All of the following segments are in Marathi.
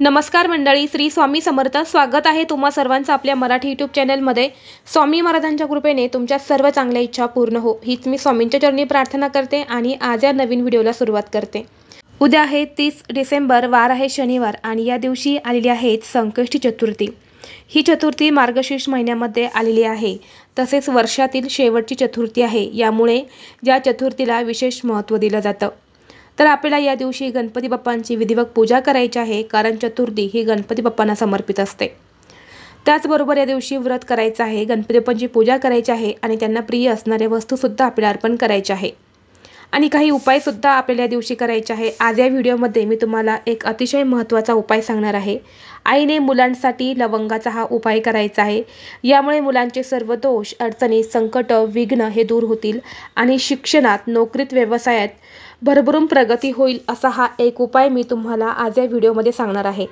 नमस्कार मंडळी, श्री स्वामी समर्थ. स्वागत आहे तुम्हा सर्वांचं आपल्या मराठी यूट्यूब चॅनलमध्ये. स्वामी महाराजांच्या कृपेने तुमच्या सर्व चांगल्या इच्छा पूर्ण हो हीच मी स्वामींच्या चरणी प्रार्थना करते आणि आज या नवीन व्हिडिओला सुरुवात करते. उद्या आहे 30 डिसेंबर, वार आहे शनिवार आणि या दिवशी आलेली आहे संकष्टी चतुर्थी. ही चतुर्थी मार्गशीर्ष महिन्यामध्ये आलेली आहे, तसेच वर्षातील शेवटची चतुर्थी आहे. यामुळे या चतुर्थीला विशेष महत्त्व दिलं जातं. तर आपल्याला या दिवशी गणपती बाप्पांची विधिवत पूजा करायची आहे, कारण चतुर्थी ही गणपती बाप्पांना समर्पित असते. त्याचबरोबर या दिवशी व्रत करायचं आहे, गणपती बाप्पांची पूजा करायची आहे आणि त्यांना प्रिय असणाऱ्या वस्तूसुद्धा आपल्याला अर्पण करायच्या आहे आणि काही उपायसुद्धा आपल्याला या दिवशी करायचे आहे. आज या व्हिडिओमध्ये मी तुम्हाला एक अतिशय महत्त्वाचा उपाय सांगणार आहे. आईने मुलांसाठी लवंगाचा हा उपाय करायचा आहे. यामुळे मुलांचे सर्व दोष, अडचणी, संकट, विघ्न हे दूर होतील आणि शिक्षणात, नोकरीत, व्यवसायात भरभरून प्रगती होईल. असा हा एक उपाय मी तुम्हाला आज या व्हिडिओमध्ये सांगणार आहे.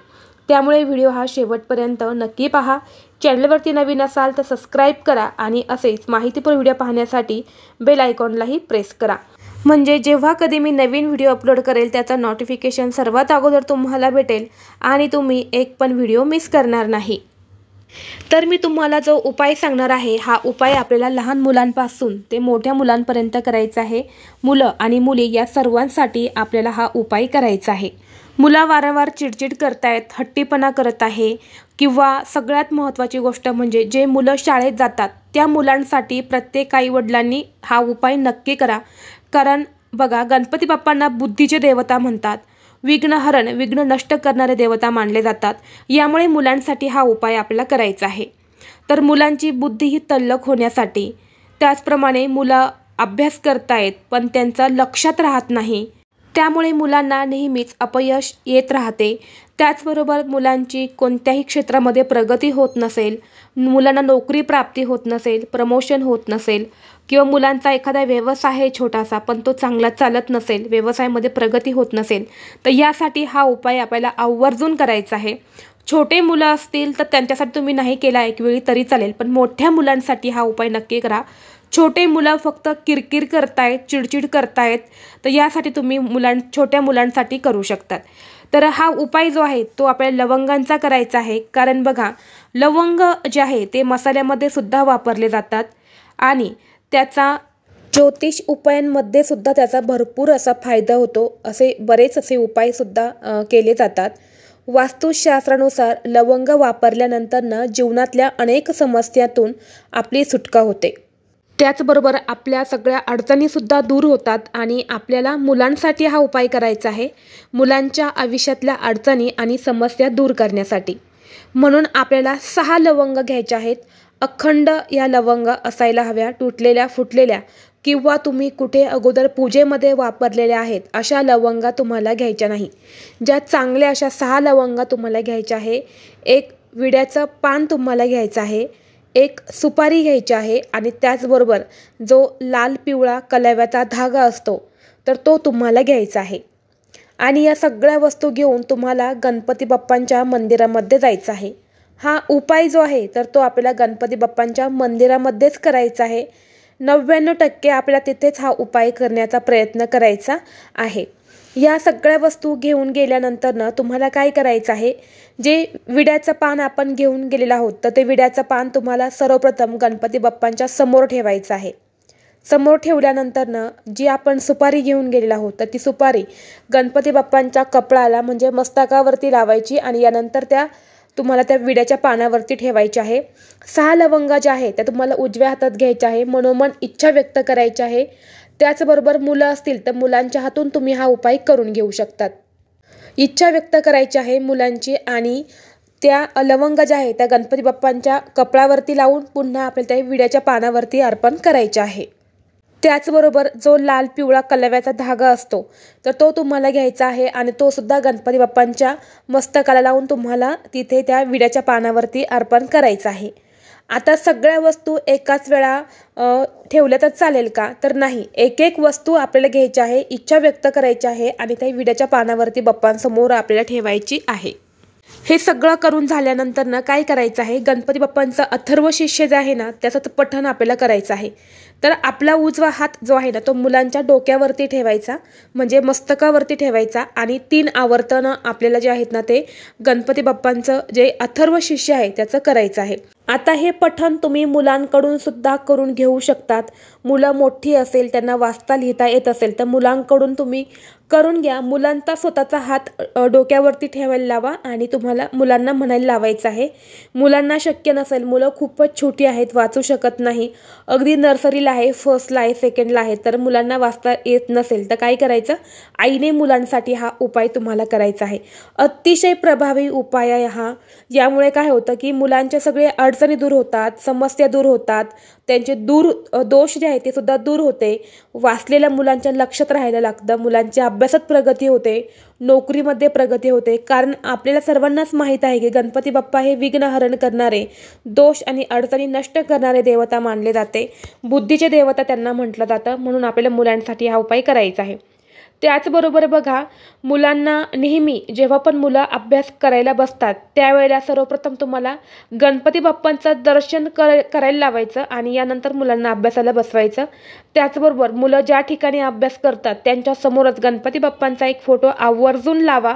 त्यामुळे व्हिडिओ हा शेवटपर्यंत नक्की पहा. चॅनलवरती नवीन असाल तर सबस्क्राईब करा आणि असेच माहितीपूर्ण व्हिडिओ पाहण्यासाठी बेल आयकॉनलाही प्रेस करा, म्हणजे जेव्हा कधी मी नवीन व्हिडिओ अपलोड करेल त्याचा नोटिफिकेशन सर्वात अगोदर तुम्हाला भेटेल आणि तुम्ही एक पण व्हिडिओ मिस करणार नाही. तर मी तुम्हाला जो उपाय सांगणार आहे, हा उपाय आपल्याला लहान मुलांपासून ते मोठ्या मुलांपर्यंत करायचा आहे. मुलं आणि मुली या सर्वांसाठी आपल्याला हा उपाय करायचा आहे. मुलं वारंवार चिडचिड करतायत, हट्टीपणा करत आहे, किंवा सगळ्यात महत्त्वाची गोष्ट म्हणजे जे मुलं शाळेत जातात त्या मुलांसाठी प्रत्येक आईवडिलांनी हा उपाय नक्की करा. कारण बघा, गणपती बाप्पांना बुद्धीचे देवता म्हणतात, विघ्नहरण, विघ्न नष्ट करणारे देवता मानले जातात. यामुळे मुलांसाठी हा उपाय आपल्याला करायचा आहे. तर मुलांची बुद्धी ही तल्लख होण्यासाठी, त्याचप्रमाणे मुलं अभ्यास करतायत पण त्यांचं लक्षात राहत नाही, त्यामुळे मुलांना नेहमीच अपयश येत राहते. त्याचबरोबर मुलांची कोणत्याही क्षेत्रामध्ये प्रगती होत नसेल, मुलांना नोकरी प्राप्ती होत नसेल, प्रमोशन होत नसेल, किंवा मुलांचा एखादा व्यवसाय आहे छोटासा पण तो चांगला चालत नसेल, व्यवसायामध्ये प्रगती होत नसेल, तर यासाठी हा उपाय आपल्याला आवर्जून करायचा आहे. छोटे मुलं असतील तर त्यांच्यासाठी तुम्ही नाही केला एक वेळी तरी चालेल, पण मोठ्या मुलांसाठी हा उपाय नक्की करा. छोटे मुलं फक्त किरकिर करतायत, चिडचिड करतायत, तर यासाठी तुम्ही छोट्या मुलांसाठी करू शकतात. तर हा उपाय जो आहे तो आपल्याला लवंगांचा करायचा आहे. कारण बघा, लवंग जे आहे ते मसाल्यामध्ये सुद्धा वापरले जातात आणि त्याचा ज्योतिष उपायांमध्ये सुद्धा त्याचा भरपूर असा फायदा होतो. बरेच असे उपाय सुद्धा केले जातात. वास्तुशास्त्रानुसार लवंग वापरल्यानंतर जीवनातल्या अनेक समस्यातून आपली सुटका होते. त्याचबरोबर आपल्या सगळ्या अडचणीसुद्धा दूर होतात आणि आपल्याला मुलांसाठी हा उपाय करायचा आहे, मुलांच्या आयुष्यातल्या अडचणी आणि समस्या दूर करण्यासाठी. म्हणून आपल्याला 6 लवंग घ्यायच्या आहेत. अखंड या लवंग असायला हव्या, तुटलेल्या, फुटलेल्या किंवा तुम्ही कुठे अगोदर पूजेमध्ये वापरलेल्या आहेत अशा लवंगा तुम्हाला घ्यायच्या नाही. ज्या चांगल्या अशा 6 लवंगा तुम्हाला घ्यायच्या आहे. एक विड्याचं पान तुम्हाला घ्यायचं आहे, एक सुपारी घ्यायची आहे आणि त्याचबरोबर जो लाल पिवळा कलाव्याचा धागा असतो तर तो तुम्हाला घ्यायचा आहे. आणि या सगळ्या वस्तू घेऊन तुम्हाला गणपती बाप्पांच्या मंदिरामध्ये जायचं आहे. हा उपाय जो आहे तर तो आपल्याला गणपती बाप्पांच्या मंदिरामध्येच करायचा आहे. 99% आपल्याला तिथेच हा उपाय करण्याचा प्रयत्न करायचा आहे. या सगळ्या वस्तू घेऊन गेल्यानंतर तुम्हाला काय करायचं आहे, जे विड्याचं पान आपण घेऊन गेलेलं आहोत तर ते विड्याचं पान तुम्हाला सर्वप्रथम गणपती बाप्पांच्या समोर ठेवायचं आहे. समोर ठेवल्यानंतर जी आपण सुपारी घेऊन गेलेलो आहोत तर ती सुपारी गणपती बाप्पांच्या कपाळाला म्हणजे मस्तकावरती लावायची आणि यानंतर तुम्हाला त्या विड्याच्या पानावरती ठेवायची आहे. 6 लवंगा ज्या आहेत त्या तुम्हाला उजव्या हातात घ्यायच्या आहे, मनोमन इच्छा व्यक्त करायची आहे. त्याचबरोबर मुलं असतील तर मुलांच्या हातून तुम्ही हा उपाय करून घेऊ शकतात. इच्छा व्यक्त करायची आहे मुलांची आणि त्या लवंग ज्या आहेत त्या गणपती बाप्पांच्या कपाळावरती लावून पुन्हा आपल्याला त्या विड्याच्या पानावरती अर्पण करायचे आहे. त्याचबरोबर जो लाल पिवळा कलव्याचा धागा असतो तर तो तुम्हाला घ्यायचा आहे आणि तो सुद्धा गणपती बाप्पांच्या मस्तकाला लावून तुम्हाला तिथे त्या विड्याच्या पानावरती अर्पण करायचं आहे. आता सगळ्या वस्तू एकाच वेळा ठेवल्या तर चालेल का, तर नाही, एक एक वस्तू आपल्याला घ्यायची आहे, इच्छा व्यक्त करायची आहे आणि त्या विड्याच्या पानावरती बाप्पांसमोर आपल्याला ठेवायची आहे. हे सगळं करून झाल्यानंतर ना काय करायचं आहे, गणपती बाप्पांचं अथर्व शीर्ष जे आहे ना त्याचं पठण आपल्याला करायचं आहे। तर आपला उजवा हात जो आहे ना तो मुलांच्या डोक्यावरती ठेवायचा, म्हणजे मस्तकावरती ठेवायचा, आणि 3 आवर्तनं आपल्याला जे आहेत ना ते गणपती बाप्पांचं जे अथर्व शीर्ष आहे त्याचं करायचं आहे। आता हे पठण तुम्ही मुलांकडून सुद्धा करून घेऊ शकतात। मुलं मोठी असेल, त्यांना वाचता लिहिता येत असेल तर मुलांकडून तुम्ही करून घ्या। मुलांचा स्वतःचा हात डोक्यावरती ठेवायला लावा आणि तुम्हाला मुलांना म्हणायला लावायचं आहे। मुलांना शक्य नसेल, मुलं खूपच छोटी आहेत, वाचू शकत नाही, अगदी नर्सरीला आहे, फर्स्टला आहे, सेकंडला आहे, तर मुलांना वाचता येत नसेल तर काय करायचं, आईने मुलांसाठी हा उपाय तुम्हाला करायचा आहे। अतिशय प्रभावी उपाय आहे हा। यामुळे काय होतं की मुलांचे सगळे अडचणी दूर होतात, समस्या दूर होतात, त्यांचे दोष जे आहे ते सुद्धा दूर होते, वाचलेल्या मुलांच्या लक्षात राहायला लागतं, मुलांच्या अभ्यासात प्रगती होते, नोकरीमध्ये प्रगती होते। कारण आपल्याला सर्वांनाच माहीत आहे की गणपती बाप्पा हे विघ्नहरण करणारे, दोष आणि अडचणी नष्ट करणारे देवता मानले जाते, बुद्धीचे देवता त्यांना म्हटलं जातं, म्हणून आपल्याला मुलांसाठी हा उपाय करायचा आहे। त्याचबरोबर बघा, मुलांना नेहमी जेव्हा पण मुलं अभ्यास करायला बसतात त्यावेळेला सर्वप्रथम तुम्हाला गणपती बाप्पांचं दर्शन करायला लावायचं आणि यानंतर मुलांना अभ्यासाला बसवायचं। त्याचबरोबर मुलं ज्या ठिकाणी अभ्यास करतात त्यांच्या समोरच गणपती बाप्पांचा एक फोटो आवर्जून लावा,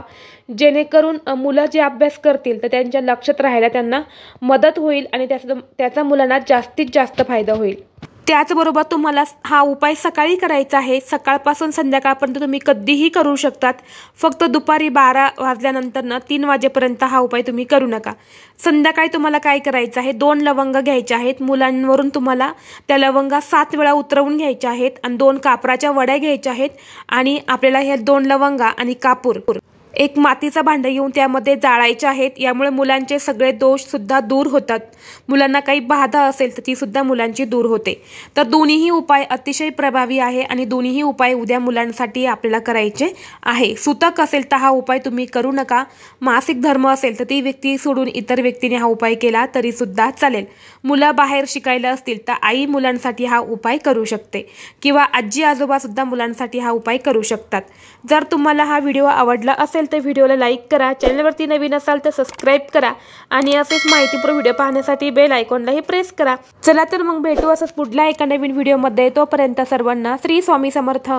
जेणेकरून मुलं जे अभ्यास करतील तर त्यांच्या लक्षात राहायला त्यांना मदत होईल आणि त्याचा मुलांना जास्तीत जास्त फायदा होईल। त्याचबरोबर तुम्हाला हा उपाय सकाळी करायचा आहे, सकाळपासून संध्याकाळपर्यंत तुम्ही कधीही करू शकतात। फक्त दुपारी 12 वाजल्यानंतर 3 वाजेपर्यंत हा उपाय तुम्ही करू नका। संध्याकाळी तुम्हाला काय करायचं आहे, 2 लवंग घ्यायचे आहेत, मुलांवरून तुम्हाला त्या लवंगा 7 वेळा उतरवून घ्यायच्या आहेत आणि 2 कापराच्या वड्या घ्यायच्या आहेत आणि आपल्याला हे 2 लवंगा आणि कापूर एक मातीचं भांडं घेऊन त्यामध्ये जाळायचे आहेत। यामुळे मुलांचे सगळे दोष सुद्धा दूर होतात, मुलांना काही बाधा असेल तर ती सुद्धा मुलांची दूर होते। तर दोन्हीही उपाय अतिशय प्रभावी आहे आणि दोन्हीही उपाय उद्या मुलांसाठी आपल्याला करायचे आहे। सूतक असेल तर हा उपाय तुम्ही करू नका, मासिक धर्म असेल तर ती व्यक्ती सोडून इतर व्यक्तीने हा उपाय केला तरी सुद्धा चालेल। मुलं बाहेर शिकायला असतील तर आई मुलांसाठी हा उपाय करू शकते किंवा आजी आजोबा सुद्धा मुलांसाठी हा उपाय करू शकतात। जर तुम्हाला हा व्हिडिओ आवडला असेल तर व्हिडिओला लाईक करा, चॅनलवरती नवीन असाल तर सबस्क्राईब करा आणि असेच माहितीपूर्ण व्हिडिओ पाहण्यासाठी बेल आयकॉनलाही प्रेस करा। चला तर मग भेटू असंच पुढल्या एका नवीन व्हिडिओमध्ये। तोपर्यंत सर्वांना श्री स्वामी समर्थ।